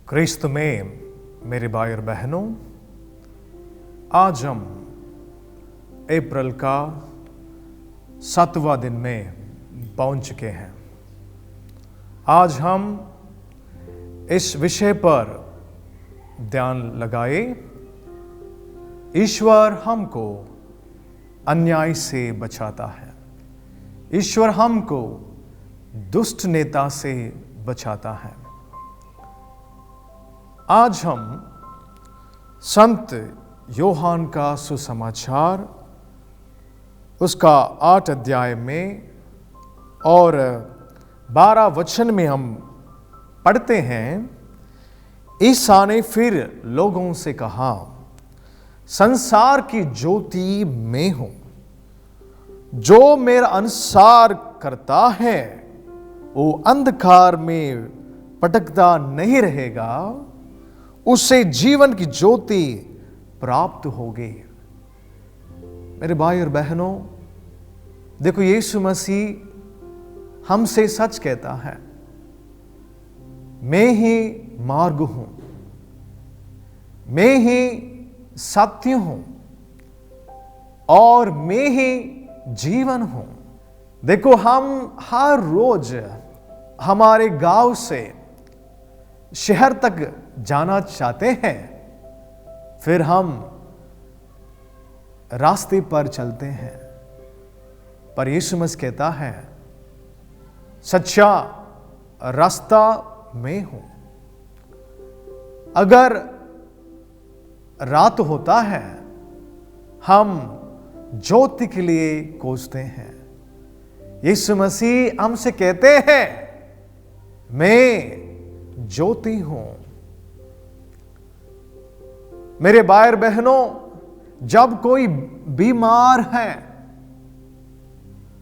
क्रिस्त में मेरे भाई और बहनों, आज हम अप्रैल का 7वां दिन में पहुंच चुके हैं। आज हम इस विषय पर ध्यान लगाए, ईश्वर हमको अन्याय से बचाता है। ईश्वर हमको दुष्ट नेता से बचाता है। आज हम संत योहान का सुसमाचार उसका 8 अध्याय में और 12 वचन में हम पढ़ते हैं। ईसा ने फिर लोगों से कहा, संसार की ज्योति मैं हूं। जो मेरा अनुसार करता है वो अंधकार में भटकता नहीं रहेगा, उसे जीवन की ज्योति प्राप्त होगी। मेरे भाई और बहनों, देखो, यीशु मसीह हमसे सच कहता है, मैं ही मार्ग हूं, मैं ही सत्य हूं और मैं ही जीवन हूं। देखो, हम हर रोज हमारे गांव से शहर तक जाना चाहते हैं, फिर हम रास्ते पर चलते हैं, पर यीशु मसीह कहता है, सच्चा रास्ता मैं हूं। अगर रात होता है, हम ज्योति के लिए खोजते हैं। यीशु मसीह हमसे कहते हैं, मैं ज्योति हूं। मेरे भाई और बहनों, जब कोई बीमार है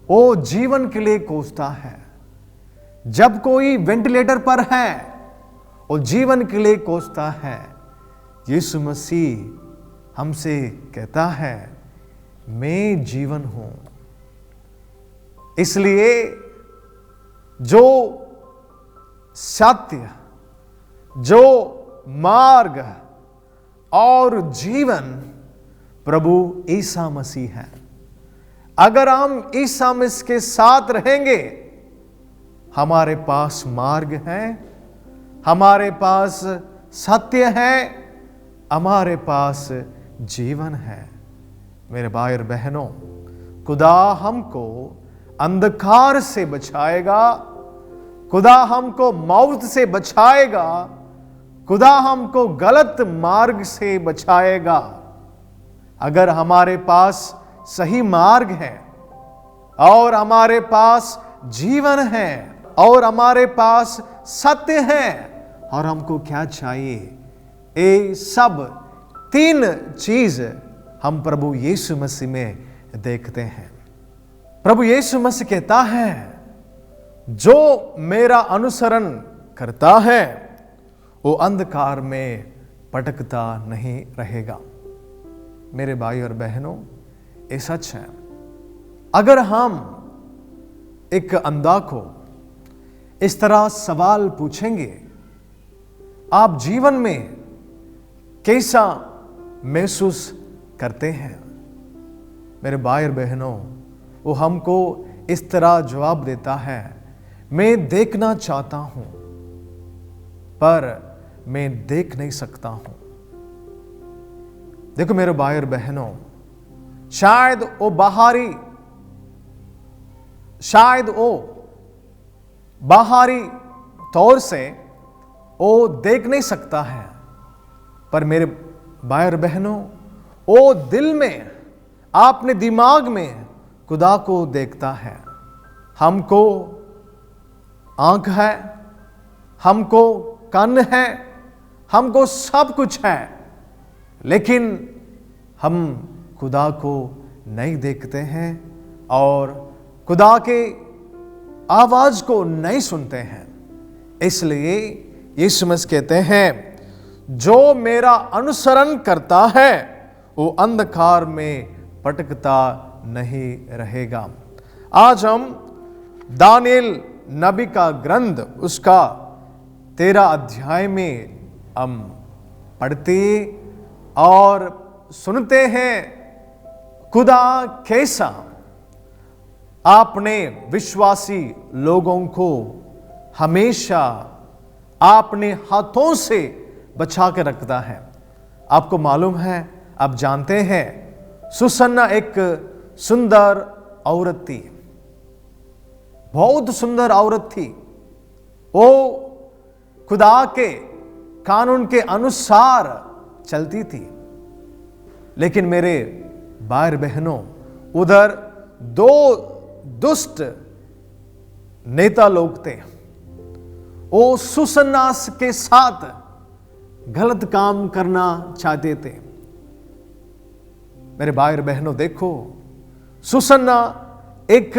वो जीवन के लिए खोजता है। जब कोई वेंटिलेटर पर है वो जीवन के लिए खोजता है। यीशु मसीह हमसे कहता है, मैं जीवन हूं। इसलिए जो सत्य, जो मार्ग और जीवन प्रभु ईसा मसीह है। अगर हम ईसा मसीह के साथ रहेंगे, हमारे पास मार्ग है, हमारे पास सत्य है, हमारे पास जीवन है। मेरे भाई और बहनों, खुदा हमको अंधकार से बचाएगा, खुदा हमको मौत से बचाएगा, खुदा हमको गलत मार्ग से बचाएगा। अगर हमारे पास सही मार्ग है और हमारे पास जीवन है और हमारे पास सत्य है, और हमको क्या चाहिए? ये सब 3 चीज हम प्रभु यीशु मसीह में देखते हैं। प्रभु यीशु मसीह कहता है, जो मेरा अनुसरण करता है वो अंधकार में भटकता नहीं रहेगा। मेरे भाई और बहनों, ये सच है। अगर हम एक अंधा को इस तरह सवाल पूछेंगे, आप जीवन में कैसा महसूस करते हैं? मेरे भाई और बहनों, वो हमको इस तरह जवाब देता है, मैं देखना चाहता हूं पर मैं देख नहीं सकता हूं। देखो मेरे भाई और बहनों, शायद वो बाहरी तौर से वो देख नहीं सकता है, पर मेरे भाई और बहनों, वो दिल में, अपने दिमाग में खुदा को देखता है। हमको आंख है, हमको कान है, हमको सब कुछ है, लेकिन हम खुदा को नहीं देखते हैं और खुदा के आवाज को नहीं सुनते हैं। इसलिए यीशु मसीह कहते हैं, जो मेरा अनुसरण करता है वो अंधकार में भटकता नहीं रहेगा। आज हम दानिएल नबी का ग्रंथ उसका 13 अध्याय में हम पढ़ते और सुनते हैं खुदा कैसा आपने विश्वासी लोगों को हमेशा अपने हाथों से बचा के रखता है। आपको मालूम है, आप जानते हैं, सुसन्ना एक सुंदर औरत थी, बहुत सुंदर औरत थी। वो खुदा के कानून के अनुसार चलती थी। लेकिन मेरे भाई बहनों, उधर दो दुष्ट नेता लोग थे। वो सुसन्ना के साथ गलत काम करना चाहते थे। मेरे भाई बहनों देखो, सुसन्ना एक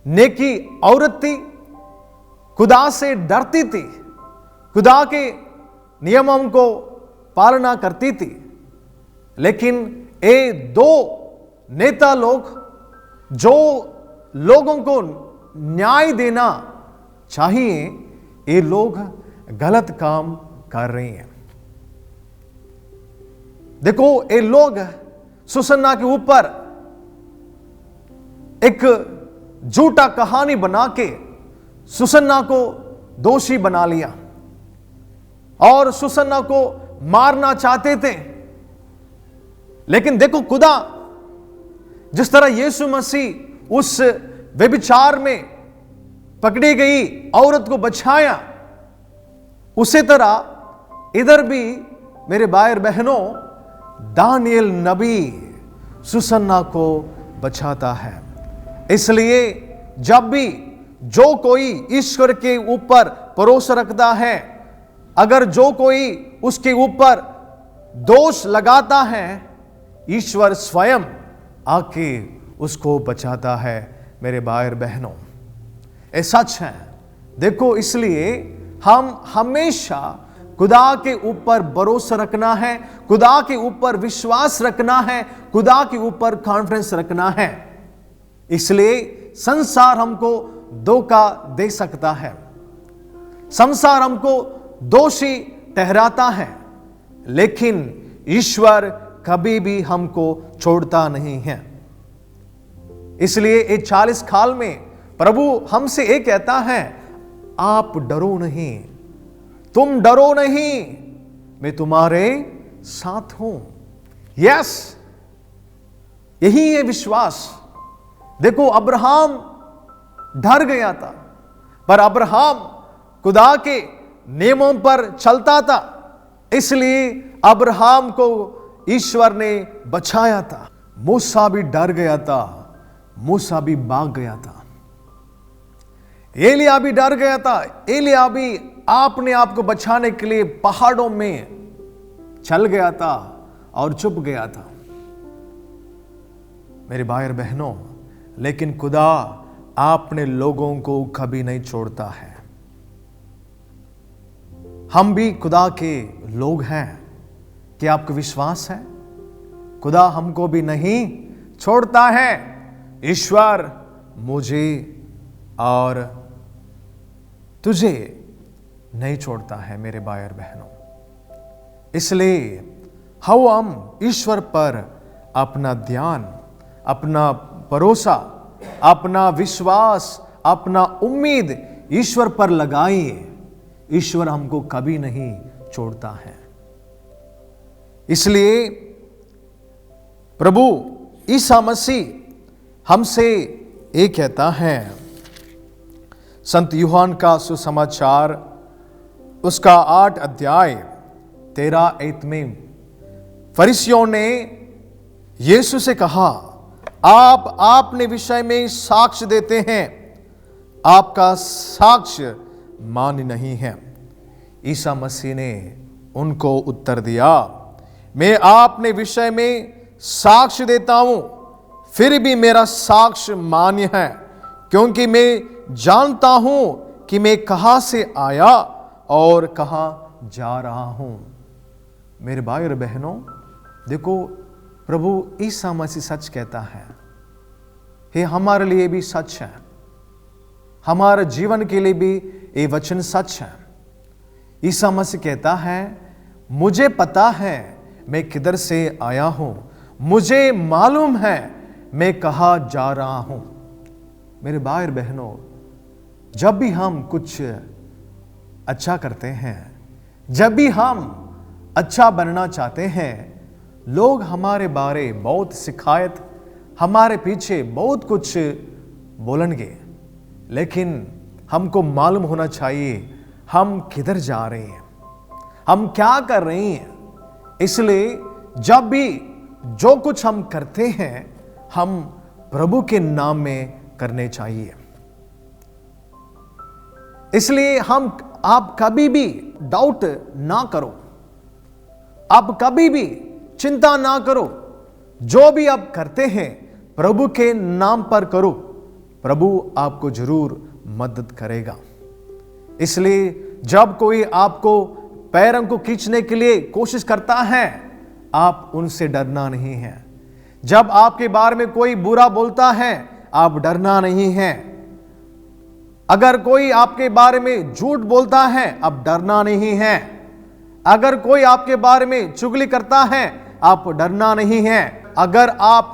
नेकी औरत थी, खुदा से डरती थी, खुदा के नियमों को पालना करती थी। लेकिन ये दो नेता लोग जो लोगों को न्याय देना चाहिए, ये लोग गलत काम कर रहे हैं। देखो, ये लोग सुसन्ना के ऊपर एक झूठा कहानी बना के सुसन्ना को दोषी बना लिया और सुसन्ना को मारना चाहते थे। लेकिन देखो, खुदा जिस तरह यीशु मसीह उस व्यभिचार में पकड़ी गई औरत को बचाया, उसी तरह इधर भी मेरे भाई और बहनों, दानियल नबी सुसन्ना को बचाता है। इसलिए जब भी जो कोई ईश्वर के ऊपर भरोसा रखता है, अगर जो कोई उसके ऊपर दोष लगाता है, ईश्वर स्वयं आके उसको बचाता है। मेरे भाई और बहनों, ये सच है। देखो, इसलिए हम हमेशा खुदा के ऊपर भरोसा रखना है, खुदा के ऊपर विश्वास रखना है, खुदा के ऊपर कॉन्फिडेंस रखना है। इसलिए संसार हमको धोखा दे सकता है, संसार हमको दोषी ठहराता है, लेकिन ईश्वर कभी भी हमको छोड़ता नहीं है। इसलिए ये 40 काल में प्रभु हमसे ये कहता है, आप डरो नहीं, तुम डरो नहीं, मैं तुम्हारे साथ हूं। यस, यही है विश्वास। देखो, अब्राहम डर गया था, पर अब्राहम खुदा के नियमों पर चलता था, इसलिए अब्राहम को ईश्वर ने बचाया था। मूसा भी डर गया था, मूसा भी भाग गया था। एलिया भी डर गया था, एलिया भी अपने आप को बचाने के लिए पहाड़ों में चल गया था और चुप गया था। मेरे भाई और बहनों, लेकिन खुदा आपने लोगों को कभी नहीं छोड़ता है। हम भी खुदा के लोग हैं। क्या आपको विश्वास है? खुदा हमको भी नहीं छोड़ता है। ईश्वर मुझे और तुझे नहीं छोड़ता है मेरे भाई और बहनों। इसलिए हम ईश्वर पर अपना ध्यान, अपना भरोसा, अपना विश्वास, अपना उम्मीद ईश्वर पर लगाइए। ईश्वर हमको कभी नहीं छोड़ता है। इसलिए प्रभु ईसा मसीह हमसे ये कहता है, संत यूहन्ना का सुसमाचार उसका 8 अध्याय 13 आयत में फरीसियों ने यीशु से कहा, आप अपने विषय में साक्ष्य देते हैं, आपका साक्ष्य मान्य नहीं है। ईसा मसीह ने उनको उत्तर दिया, मैं आपने विषय में साक्ष्य देता हूं, फिर भी मेरा साक्ष्य मान्य है, क्योंकि मैं जानता हूं कि मैं कहां से आया और कहां जा रहा हूं। मेरे भाई और बहनों, देखो, प्रभु ईसा मसीह सच कहता है। ये हमारे लिए भी सच है, हमारे जीवन के लिए भी ये वचन सच है। ईसा मसीह कहता है, मुझे पता है मैं किधर से आया हूं, मुझे मालूम है मैं कहां जा रहा हूं। मेरे भाई और बहनों, जब भी हम कुछ अच्छा करते हैं, जब भी हम अच्छा बनना चाहते हैं, लोग हमारे बारे बहुत शिकायत, हमारे पीछे बहुत कुछ बोलेंगे, लेकिन हमको मालूम होना चाहिए हम किधर जा रहे हैं, हम क्या कर रहे हैं। इसलिए जब भी जो कुछ हम करते हैं, हम प्रभु के नाम में करने चाहिए। इसलिए आप कभी भी डाउट ना करो, आप कभी भी चिंता ना करो, जो भी आप करते हैं प्रभु के नाम पर करो, प्रभु आपको जरूर मदद करेगा। इसलिए जब कोई आपको पैरों को खींचने के लिए कोशिश करता है, आप उनसे डरना नहीं है। जब आपके बारे में कोई बुरा बोलता है, आप डरना नहीं है। अगर कोई आपके बारे में झूठ बोलता है, आप डरना नहीं है। अगर कोई आपके बारे में चुगली करता है, आप डरना नहीं है। अगर आप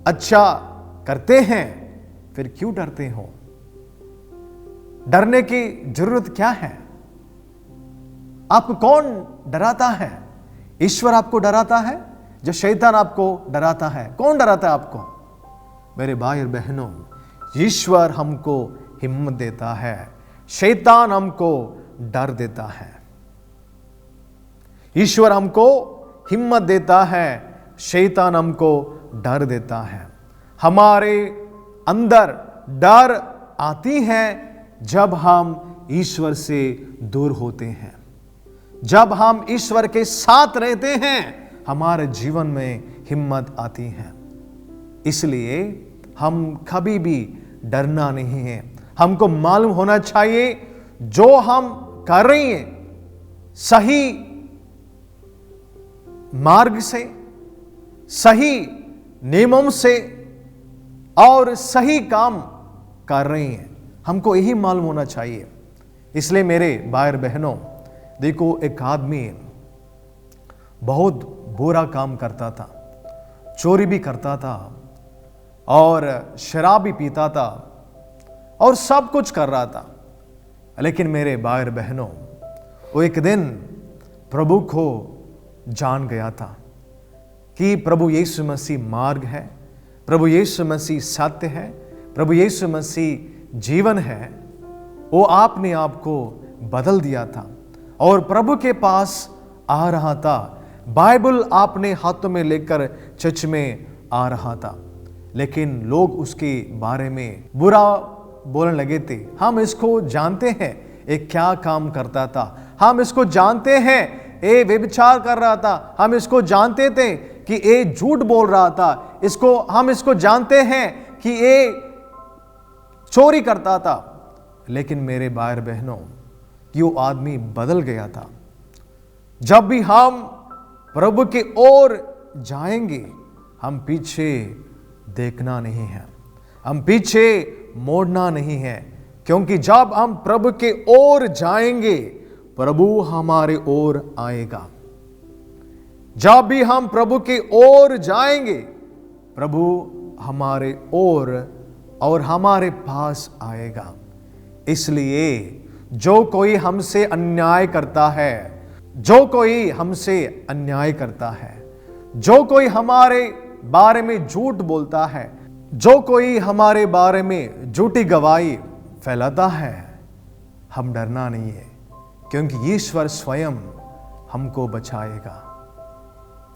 अच्छा करते हैं, फिर क्यों डरते हो? डरने की जरूरत क्या है? आपको कौन डराता है? ईश्वर आपको डराता है? जो शैतान आपको डराता है? कौन डराता है आपको? मेरे भाई और बहनों, ईश्वर हमको हिम्मत देता है, शैतान हमको डर देता है। ईश्वर हमको हिम्मत देता है, शैतान हमको डर देता है। हमारे अंदर डर आती है जब हम ईश्वर से दूर होते हैं। जब हम ईश्वर के साथ रहते हैं, हमारे जीवन में हिम्मत आती है। इसलिए हम कभी भी डरना नहीं है। हमको मालूम होना चाहिए जो हम कर रहे हैं सही मार्ग से, सही नियमों से और सही काम कर रहे हैं। हमको यही मालूम होना चाहिए। इसलिए मेरे भाई और बहनों, देखो, एक आदमी बहुत बुरा काम करता था, चोरी भी करता था और शराब भी पीता था और सब कुछ कर रहा था। लेकिन मेरे भाई और बहनों, वो एक दिन प्रभु को जान गया था कि प्रभु यीशु मसीह मार्ग है, प्रभु यीशु मसीह सत्य है, प्रभु यीशु मसीह जीवन है। वो आपने आपको बदल दिया था और प्रभु के पास आ रहा था। बाइबल आपने हाथों में लेकर चर्च में आ रहा था, लेकिन लोग उसके बारे में बुरा बोलने लगे थे। हम इसको जानते हैं ये क्या काम करता था, हम इसको जानते हैं ये व्यभिचार कर रहा था, हम इसको जानते थे कि ये झूठ बोल रहा था, हम इसको जानते हैं कि ये चोरी करता था। लेकिन मेरे भाई और बहनों, कि वो आदमी बदल गया था। जब भी हम प्रभु की ओर जाएंगे, हम पीछे देखना नहीं है, हम पीछे मोड़ना नहीं है, क्योंकि जब हम प्रभु के ओर जाएंगे, प्रभु हमारे ओर आएगा। जब भी हम प्रभु की ओर जाएंगे, प्रभु हमारे ओर और हमारे पास आएगा। इसलिए जो कोई हमसे अन्याय करता है, जो कोई हमसे अन्याय करता है, जो कोई हमारे बारे में झूठ बोलता है, जो कोई हमारे बारे में झूठी गवाही फैलाता है, हम डरना नहीं है, क्योंकि ईश्वर स्वयं हमको बचाएगा,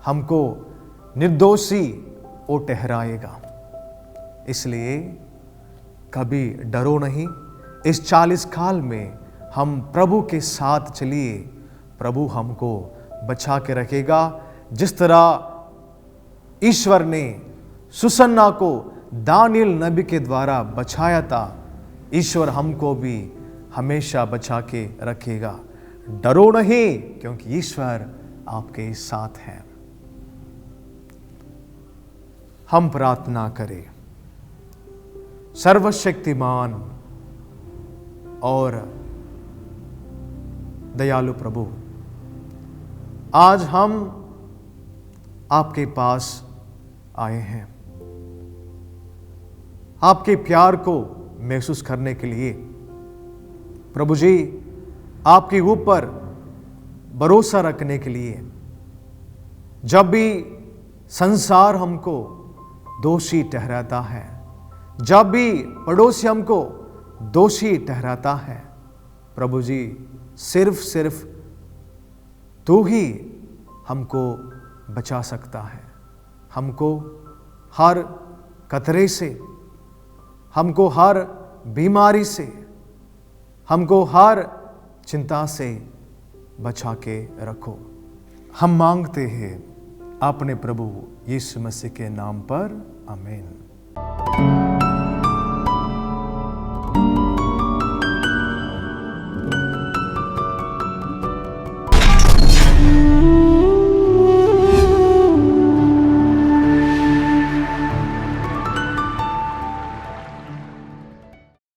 हमको निर्दोषी वो ठहराएगा। इसलिए कभी डरो नहीं। इस 40 काल में हम प्रभु के साथ चलिए, प्रभु हमको बचा के रखेगा। जिस तरह ईश्वर ने सुसन्ना को दानियल नबी के द्वारा बचाया था, ईश्वर हमको भी हमेशा बचा के रखेगा। डरो नहीं, क्योंकि ईश्वर आपके साथ है। हम प्रार्थना करें। सर्वशक्तिमान और दयालु प्रभु, आज हम आपके पास आए हैं आपके प्यार को महसूस करने के लिए। प्रभु जी, आपके ऊपर भरोसा रखने के लिए। जब भी संसार हमको दोषी ठहराता है, जब भी पड़ोसी हमको दोषी ठहराता है, प्रभु जी सिर्फ तू ही हमको बचा सकता है। हमको हर खतरे से, हमको हर बीमारी से, हमको हर चिंता से बचा के रखो। हम मांगते हैं अपने प्रभु यीशु मसीह के नाम पर, आमीन।